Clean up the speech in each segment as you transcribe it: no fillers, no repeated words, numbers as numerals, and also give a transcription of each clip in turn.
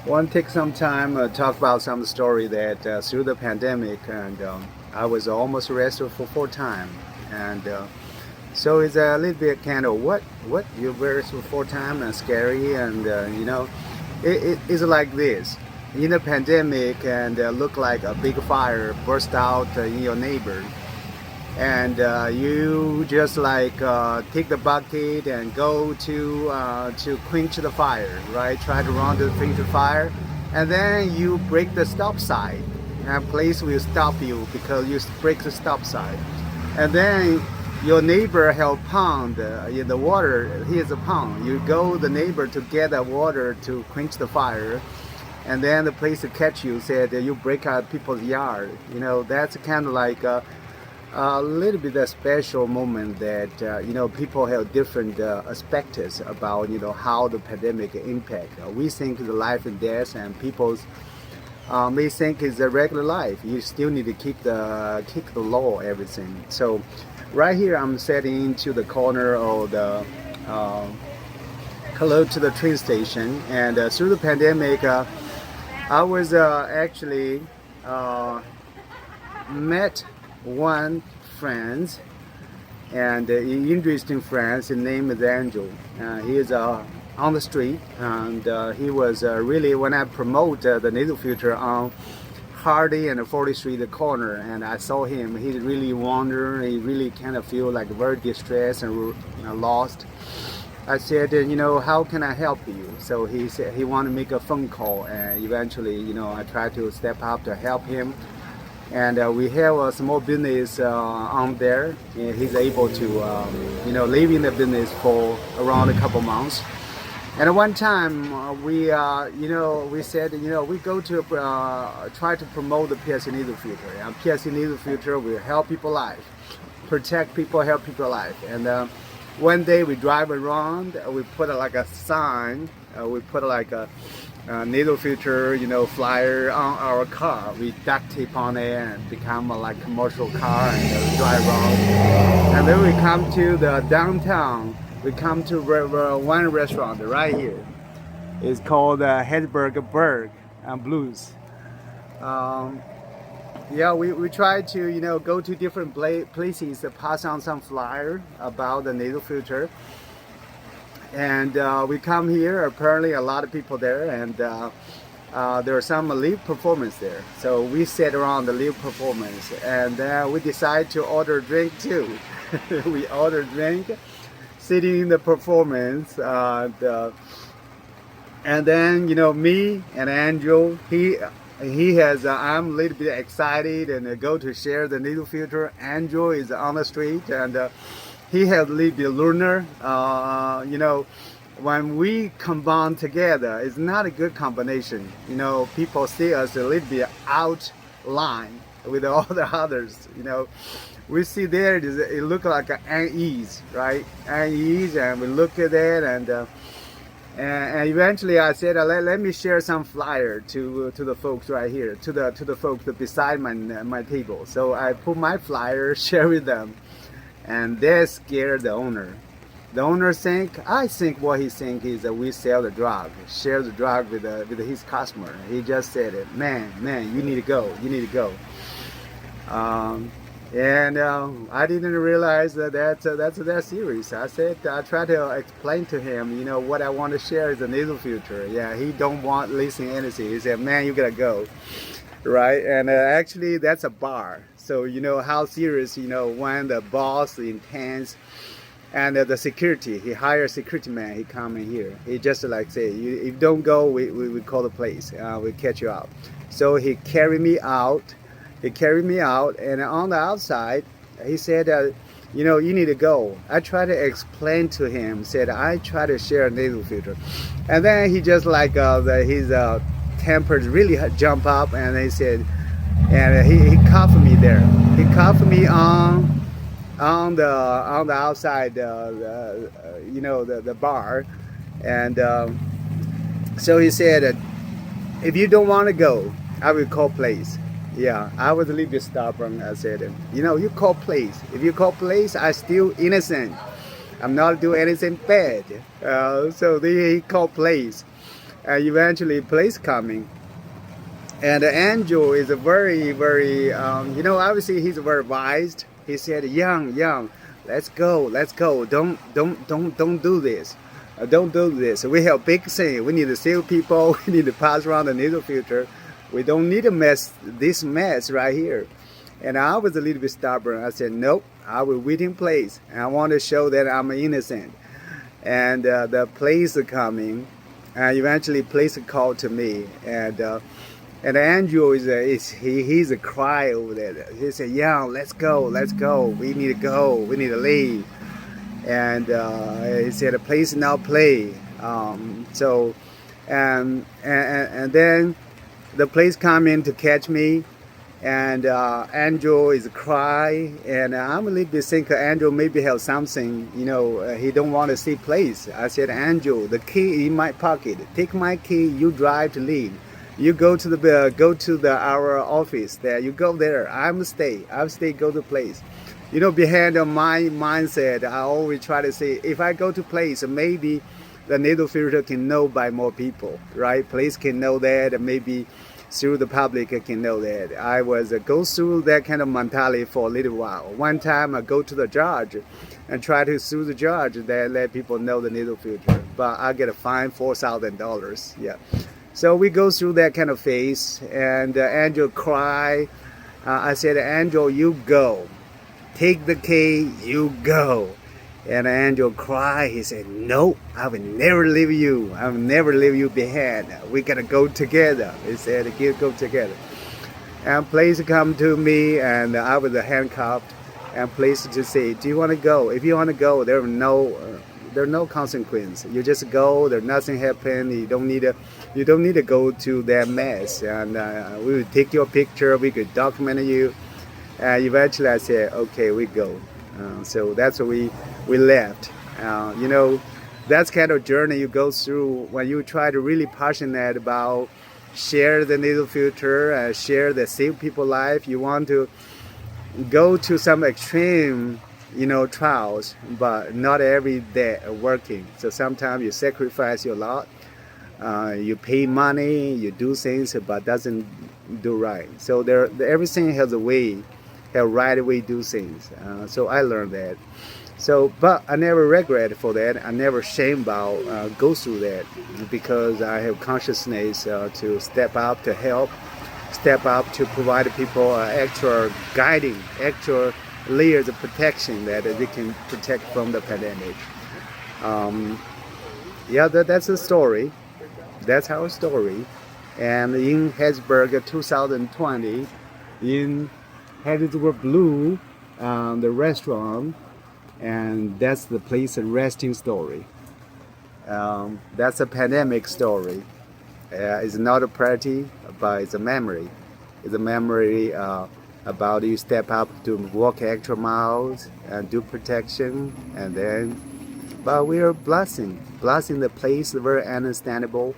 Want to take some time talk about some story that through the pandemic and I was almost arrested for 4 times and so it's a little bit kind of what you're arrested for 4 times and scary and it's like this in the pandemic and look like a big fire burst out in your neighbor and you just like take the bucket and go to quench the fire, right? Try to run to quench the fire, and then you break the stop sign, and police will stop you because you break the stop sign, and then your neighbor have pond in the water. Here's a pond. You go the neighbor to get the water to quench the fire, and then the police catch you. Said you break out people's yard. That's kind of like. A little bit a special moment that people have different aspects about how the pandemic impact. We think the life and death, and people may think it's a regular life. You still need to keep the law, everything. So, right here I'm sitting into the corner of the close to the train station, and through the pandemic, I was actually met one friend and interesting friend. His name is Angel. He is on the street, and he was really when I promote the nasal filter on Hardy and 40th Street corner, and I saw him. He really wandered. He really kind of feel like very distressed and lost. I said, how can I help you? So he said he wanted to make a phone call, and eventually, I tried to step up to help him. And we have a small business on there. And he's able to, live in the business for around a couple months. And at one time, we said, we go to try to promote the PLC nasal filter. And PLC nasal filter will help people life, protect people, help people life. And one day we drive around, we put like a sign, we put like a nasal filter, flyer on our car. We duct tape on it and become like commercial car and drive around. And then we come to the downtown. We come to one restaurant right here. It's called Hedberg Burg and Blues. Yeah, we try to go to different places to pass on some flyer about the nasal filter. And we come here, apparently a lot of people there, and there are some live performance there. So we sat around the live performance, and we decided to order drink too. We ordered drink, sitting in the performance, and then me and Andrew, he has I'm a little bit excited and go to share the needle filter. Andrew is on the street, and he has a little bit learner. When we combine together, it's not a good combination. People see us a little bit out line with all the others. We see there it look like an unease, right? Unease, and we look at it, and eventually I said, let me share some flyer to the folks right here, to the folks beside my table. So I put my flyer, share with them, and they scared the owner. The owner I think what he think is that we sell the drug, share the drug with his customer. He just said it, man, you need to go. And I didn't realize that's that serious. I tried to explain to him, what I want to share is the nasal filter. Yeah, he don't want listen anything. He said, man, you gotta go, right? And actually, that's a bar. So how serious, when the boss intense, and the security, he hired security man. He come in here. He just like say, if you don't go, we call the police. We catch you out. So he carried me out. And on the outside, he said, you need to go. I tried to explain to him, said I try to share a nasal filter, and then he just like his tempers really jump up, and he said, and he cuffed me there. He cuffed me on the outside, the bar, and so he said, if you don't want to go, I will call police. Yeah, I was a little bit stubborn. I said, you call police. If you call police, I still innocent. I'm not doing anything bad. So he called police. and eventually place coming. And Andrew is a very, very, obviously he's very wise. He said, young, let's go. Don't do this. Don't do this. We have big thing. We need to save people. We need to pass around the nasal filter. We don't need to mess this mess right here. And I was a little bit stubborn. I said, nope, I will wait in place. And I want to show that I'm innocent. And the police are coming. And eventually police called to me. And Andrew he's a cry over there. He said, yeah, let's go. We need to go. We need to leave. And he said, please now play. And then the police come in to catch me. And Andrew is cry, and I'm a little bit thinking Andrew maybe have something, he don't want to see place. I said, Andrew, the key in my pocket. Take my key. You drive to leave. You go to our office there. You go there. I'll stay. Go to place. Behind my mindset, I always try to say, if I go to place, maybe the nasal filter can know by more people, right? Place can know that, maybe through the public can know that. I was go through that kind of mentality for a little while. One time I go to the judge and try to sue the judge that let people know the nasal filter, but I get a fine $4,000. Yeah. So we go through that kind of phase, and Andrew cry. I said, Andrew, you go. Take the key, you go. And Andrew cried. He said, no, I will never leave you. I will never leave you behind. We gotta go together. He said, go together. And police come to me, and I was handcuffed. And police just say, do you want to go? If you want to go, there's no consequence. You just go. There's nothing happen. You don't need to go to that mess. And we will take your picture. We could document you. Eventually, I said, okay, we go. So that's what we left. That's kind of journey you go through when you try to really passionate about share the nasal filter, share the save people life. You want to go to some extreme, trials, but not every day working. So sometimes you sacrifice your lot. You pay money, you do things, but doesn't do right. So everything has a way. Right way do things. So I learned that. But I never regret for that. I never shame about go through that, because I have consciousness to step up to help, step up to provide people extra guiding, extra layers of protection that they can protect from the pandemic. That's a story. That's our story. And in Hattiesburg 2020, in Hattiesburg Blue, the restaurant, and that's the place and resting story. That's a pandemic story. It's not a party, but it's a memory. It's a memory about you step up to walk extra miles and do protection, but we are blessing the place, very understandable.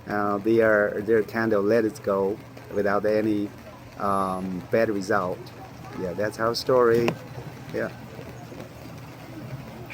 They're kind of let it go without any bad result. Yeah, that's our story. Yeah.